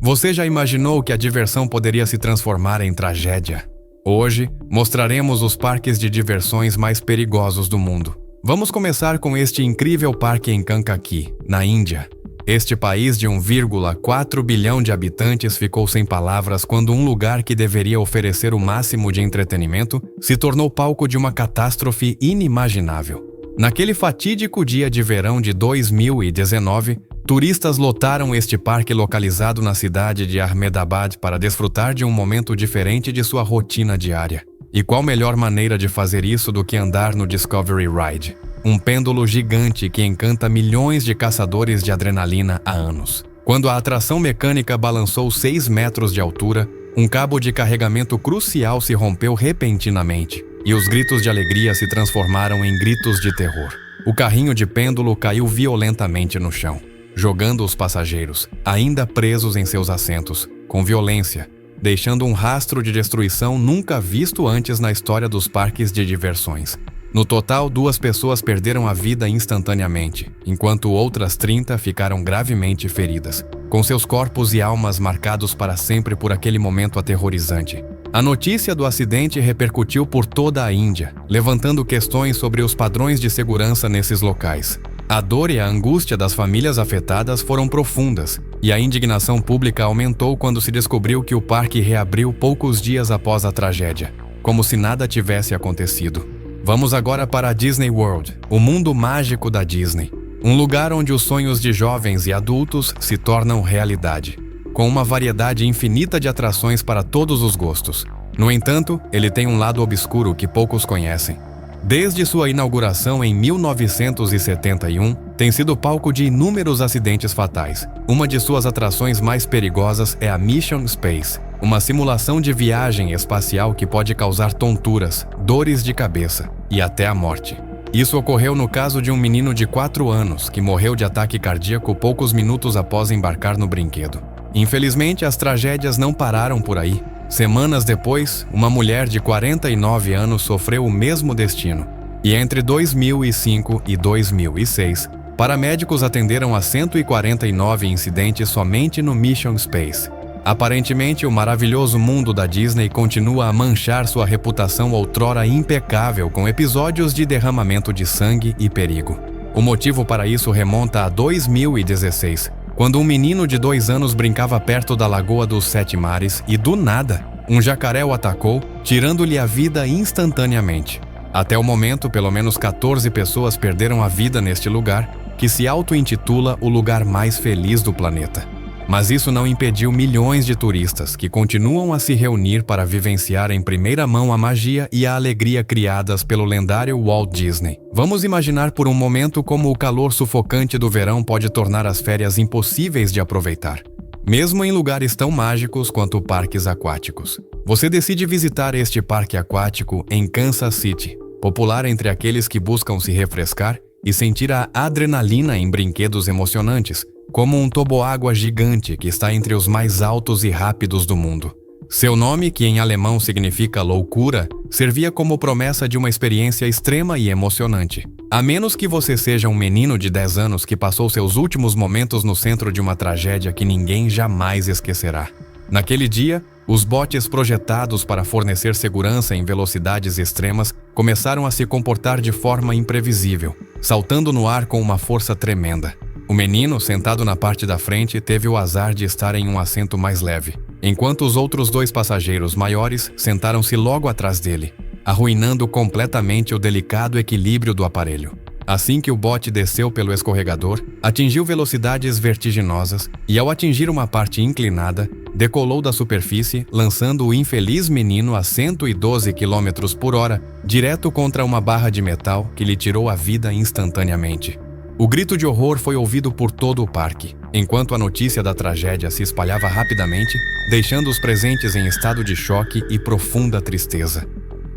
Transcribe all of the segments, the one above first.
Você já imaginou que a diversão poderia se transformar em tragédia? Hoje, mostraremos os parques de diversões mais perigosos do mundo. Vamos começar com este incrível parque em Kankakee, na Índia. Este país de 1,4 bilhão de habitantes ficou sem palavras quando um lugar que deveria oferecer o máximo de entretenimento se tornou palco de uma catástrofe inimaginável. Naquele fatídico dia de verão de 2019, turistas lotaram este parque localizado na cidade de Ahmedabad para desfrutar de um momento diferente de sua rotina diária. E qual melhor maneira de fazer isso do que andar no Discovery Ride? Um pêndulo gigante que encanta milhões de caçadores de adrenalina há anos. Quando a atração mecânica balançou 6 metros de altura, um cabo de carregamento crucial se rompeu repentinamente, e os gritos de alegria se transformaram em gritos de terror. O carrinho de pêndulo caiu violentamente no chão, jogando os passageiros, ainda presos em seus assentos, com violência, deixando um rastro de destruição nunca visto antes na história dos parques de diversões. No total, 2 pessoas perderam a vida instantaneamente, enquanto outras 30 ficaram gravemente feridas, com seus corpos e almas marcados para sempre por aquele momento aterrorizante. A notícia do acidente repercutiu por toda a Índia, levantando questões sobre os padrões de segurança nesses locais. A dor e a angústia das famílias afetadas foram profundas, e a indignação pública aumentou quando se descobriu que o parque reabriu poucos dias após a tragédia, como se nada tivesse acontecido. Vamos agora para a Disney World, o mundo mágico da Disney. Um lugar onde os sonhos de jovens e adultos se tornam realidade, com uma variedade infinita de atrações para todos os gostos. No entanto, ele tem um lado obscuro que poucos conhecem. Desde sua inauguração em 1971, tem sido palco de inúmeros acidentes fatais. Uma de suas atrações mais perigosas é a Mission Space, uma simulação de viagem espacial que pode causar tonturas, dores de cabeça e até a morte. Isso ocorreu no caso de um menino de 4 anos que morreu de ataque cardíaco poucos minutos após embarcar no brinquedo. Infelizmente, as tragédias não pararam por aí. Semanas depois, uma mulher de 49 anos sofreu o mesmo destino. E entre 2005 e 2006, paramédicos atenderam a 149 incidentes somente no Mission Space. Aparentemente, o maravilhoso mundo da Disney continua a manchar sua reputação outrora impecável com episódios de derramamento de sangue e perigo. O motivo para isso remonta a 2016, quando um menino de 2 anos brincava perto da Lagoa dos 7 Mares e, do nada, um jacaré o atacou, tirando-lhe a vida instantaneamente. Até o momento, pelo menos 14 pessoas perderam a vida neste lugar, que se auto-intitula o lugar mais feliz do planeta. Mas isso não impediu milhões de turistas que continuam a se reunir para vivenciar em primeira mão a magia e a alegria criadas pelo lendário Walt Disney. Vamos imaginar por um momento como o calor sufocante do verão pode tornar as férias impossíveis de aproveitar, mesmo em lugares tão mágicos quanto parques aquáticos. Você decide visitar este parque aquático em Kansas City, popular entre aqueles que buscam se refrescar e sentir a adrenalina em brinquedos emocionantes, como um toboágua gigante que está entre os mais altos e rápidos do mundo. Seu nome, que em alemão significa loucura, servia como promessa de uma experiência extrema e emocionante. A menos que você seja um menino de 10 anos que passou seus últimos momentos no centro de uma tragédia que ninguém jamais esquecerá. Naquele dia, os botes projetados para fornecer segurança em velocidades extremas começaram a se comportar de forma imprevisível, saltando no ar com uma força tremenda. O menino, sentado na parte da frente, teve o azar de estar em um assento mais leve, enquanto os outros 2 passageiros maiores sentaram-se logo atrás dele, arruinando completamente o delicado equilíbrio do aparelho. Assim que o bote desceu pelo escorregador, atingiu velocidades vertiginosas e, ao atingir uma parte inclinada, decolou da superfície, lançando o infeliz menino a 112 km por hora, direto contra uma barra de metal que lhe tirou a vida instantaneamente. O grito de horror foi ouvido por todo o parque, enquanto a notícia da tragédia se espalhava rapidamente, deixando os presentes em estado de choque e profunda tristeza.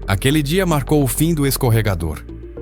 Aquele dia marcou o fim do escorregador,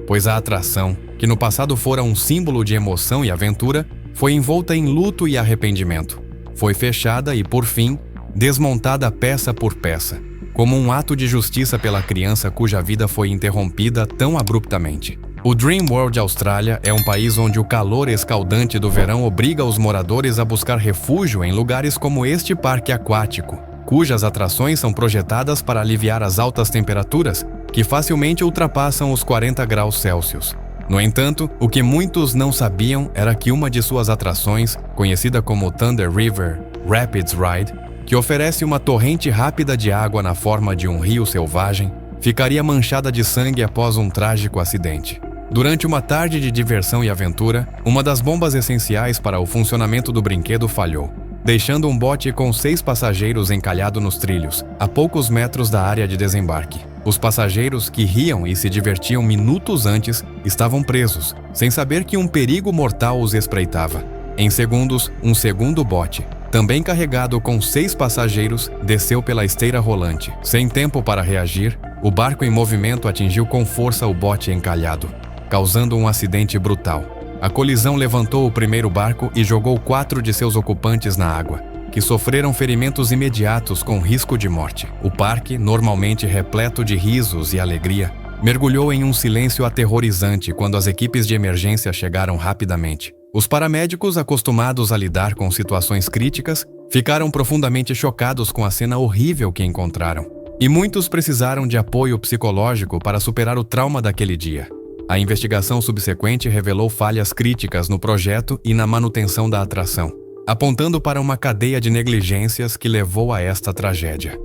pois a atração, que no passado fora um símbolo de emoção e aventura, foi envolta em luto e arrependimento. Foi fechada e, por fim, desmontada peça por peça, como um ato de justiça pela criança cuja vida foi interrompida tão abruptamente. O Dream World Austrália é um país onde o calor escaldante do verão obriga os moradores a buscar refúgio em lugares como este parque aquático, cujas atrações são projetadas para aliviar as altas temperaturas, que facilmente ultrapassam os 40 graus Celsius. No entanto, o que muitos não sabiam era que uma de suas atrações, conhecida como Thunder River Rapids Ride, que oferece uma torrente rápida de água na forma de um rio selvagem, ficaria manchada de sangue após um trágico acidente. Durante uma tarde de diversão e aventura, uma das bombas essenciais para o funcionamento do brinquedo falhou, deixando um bote com 6 passageiros encalhado nos trilhos, a poucos metros da área de desembarque. Os passageiros, que riam e se divertiam minutos antes, estavam presos, sem saber que um perigo mortal os espreitava. Em segundos, um segundo bote, também carregado com 6 passageiros, desceu pela esteira rolante. Sem tempo para reagir, o barco em movimento atingiu com força o bote encalhado, causando um acidente brutal. A colisão levantou o primeiro barco e jogou 4 de seus ocupantes na água, que sofreram ferimentos imediatos com risco de morte. O parque, normalmente repleto de risos e alegria, mergulhou em um silêncio aterrorizante quando as equipes de emergência chegaram rapidamente. Os paramédicos, acostumados a lidar com situações críticas, ficaram profundamente chocados com a cena horrível que encontraram. E muitos precisaram de apoio psicológico para superar o trauma daquele dia. A investigação subsequente revelou falhas críticas no projeto e na manutenção da atração, apontando para uma cadeia de negligências que levou a esta tragédia.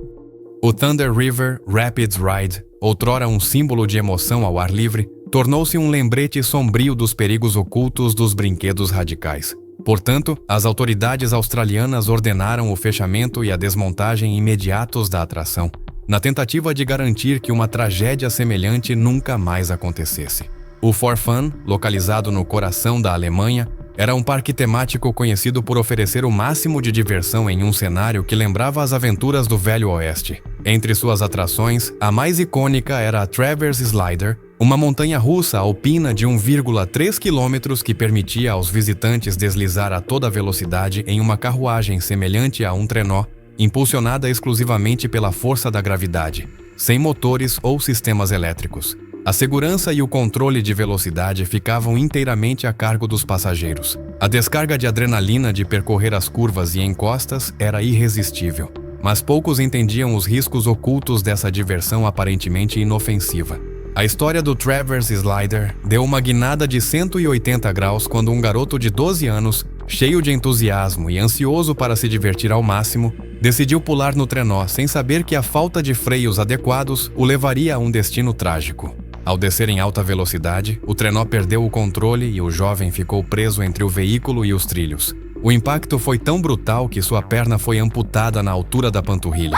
O Thunder River Rapids Ride, outrora um símbolo de emoção ao ar livre, tornou-se um lembrete sombrio dos perigos ocultos dos brinquedos radicais. Portanto, as autoridades australianas ordenaram o fechamento e a desmontagem imediatos da atração, na tentativa de garantir que uma tragédia semelhante nunca mais acontecesse. O For Fun, localizado no coração da Alemanha, era um parque temático conhecido por oferecer o máximo de diversão em um cenário que lembrava as aventuras do Velho Oeste. Entre suas atrações, a mais icônica era a Travers Slider, uma montanha-russa alpina de 1,3 km que permitia aos visitantes deslizar a toda velocidade em uma carruagem semelhante a um trenó, impulsionada exclusivamente pela força da gravidade, sem motores ou sistemas elétricos. A segurança e o controle de velocidade ficavam inteiramente a cargo dos passageiros. A descarga de adrenalina de percorrer as curvas e encostas era irresistível, mas poucos entendiam os riscos ocultos dessa diversão aparentemente inofensiva. A história do Travers Slider deu uma guinada de 180 graus quando um garoto de 12 anos, cheio de entusiasmo e ansioso para se divertir ao máximo, decidiu pular no trenó sem saber que a falta de freios adequados o levaria a um destino trágico. Ao descer em alta velocidade, o trenó perdeu o controle e o jovem ficou preso entre o veículo e os trilhos. O impacto foi tão brutal que sua perna foi amputada na altura da panturrilha.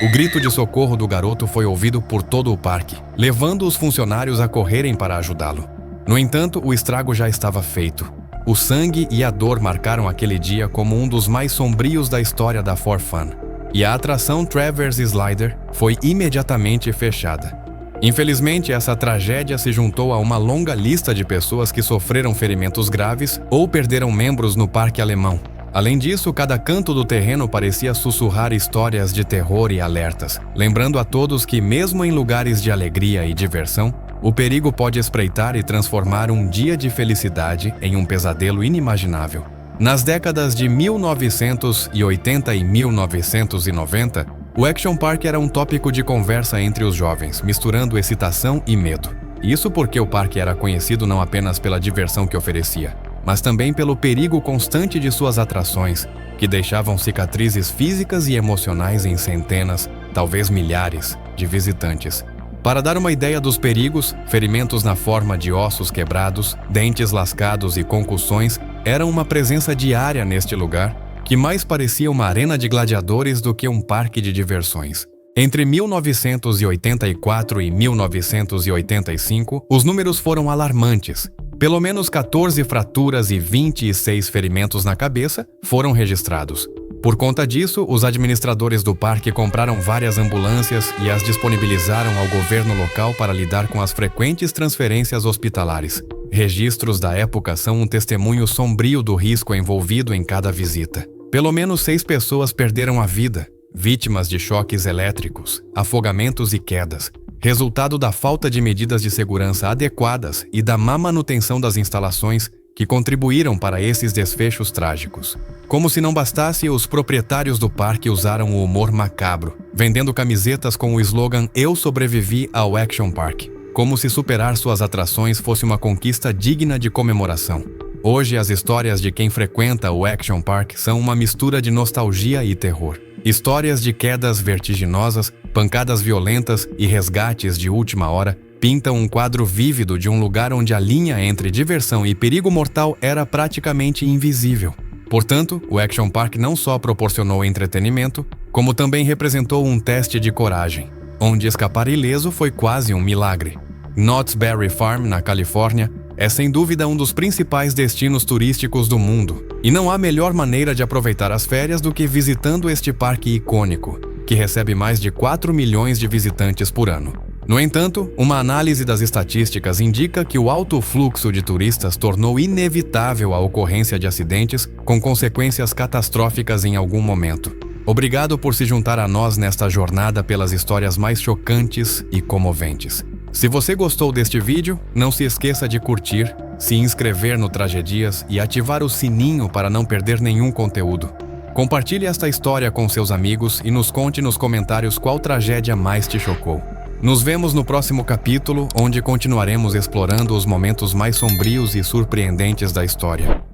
O grito de socorro do garoto foi ouvido por todo o parque, levando os funcionários a correrem para ajudá-lo. No entanto, o estrago já estava feito. O sangue e a dor marcaram aquele dia como um dos mais sombrios da história da For Fun, e a atração Travers Slider foi imediatamente fechada. Infelizmente, essa tragédia se juntou a uma longa lista de pessoas que sofreram ferimentos graves ou perderam membros no parque alemão. Além disso, cada canto do terreno parecia sussurrar histórias de terror e alertas, lembrando a todos que, mesmo em lugares de alegria e diversão, o perigo pode espreitar e transformar um dia de felicidade em um pesadelo inimaginável. Nas décadas de 1980 e 1990, o Action Park era um tópico de conversa entre os jovens, misturando excitação e medo. Isso porque o parque era conhecido não apenas pela diversão que oferecia, mas também pelo perigo constante de suas atrações, que deixavam cicatrizes físicas e emocionais em centenas, talvez milhares, de visitantes. Para dar uma ideia dos perigos, ferimentos na forma de ossos quebrados, dentes lascados e concussões eram uma presença diária neste lugar, que mais parecia uma arena de gladiadores do que um parque de diversões. Entre 1984 e 1985, os números foram alarmantes. Pelo menos 14 fraturas e 26 ferimentos na cabeça foram registrados. Por conta disso, os administradores do parque compraram várias ambulâncias e as disponibilizaram ao governo local para lidar com as frequentes transferências hospitalares. Registros da época são um testemunho sombrio do risco envolvido em cada visita. Pelo menos 6 pessoas perderam a vida, vítimas de choques elétricos, afogamentos e quedas, resultado da falta de medidas de segurança adequadas e da má manutenção das instalações que contribuíram para esses desfechos trágicos. Como se não bastasse, os proprietários do parque usaram o humor macabro, vendendo camisetas com o slogan "Eu sobrevivi ao Action Park", como se superar suas atrações fosse uma conquista digna de comemoração. Hoje, as histórias de quem frequenta o Action Park são uma mistura de nostalgia e terror. Histórias de quedas vertiginosas, pancadas violentas e resgates de última hora pintam um quadro vívido de um lugar onde a linha entre diversão e perigo mortal era praticamente invisível. Portanto, o Action Park não só proporcionou entretenimento, como também representou um teste de coragem, onde escapar ileso foi quase um milagre. Knott's Berry Farm, na Califórnia, é sem dúvida um dos principais destinos turísticos do mundo, e não há melhor maneira de aproveitar as férias do que visitando este parque icônico, que recebe mais de 4 milhões de visitantes por ano. No entanto, uma análise das estatísticas indica que o alto fluxo de turistas tornou inevitável a ocorrência de acidentes com consequências catastróficas em algum momento. Obrigado por se juntar a nós nesta jornada pelas histórias mais chocantes e comoventes. Se você gostou deste vídeo, não se esqueça de curtir, se inscrever no Tragedias e ativar o sininho para não perder nenhum conteúdo. Compartilhe esta história com seus amigos e nos conte nos comentários qual tragédia mais te chocou. Nos vemos no próximo capítulo, onde continuaremos explorando os momentos mais sombrios e surpreendentes da história.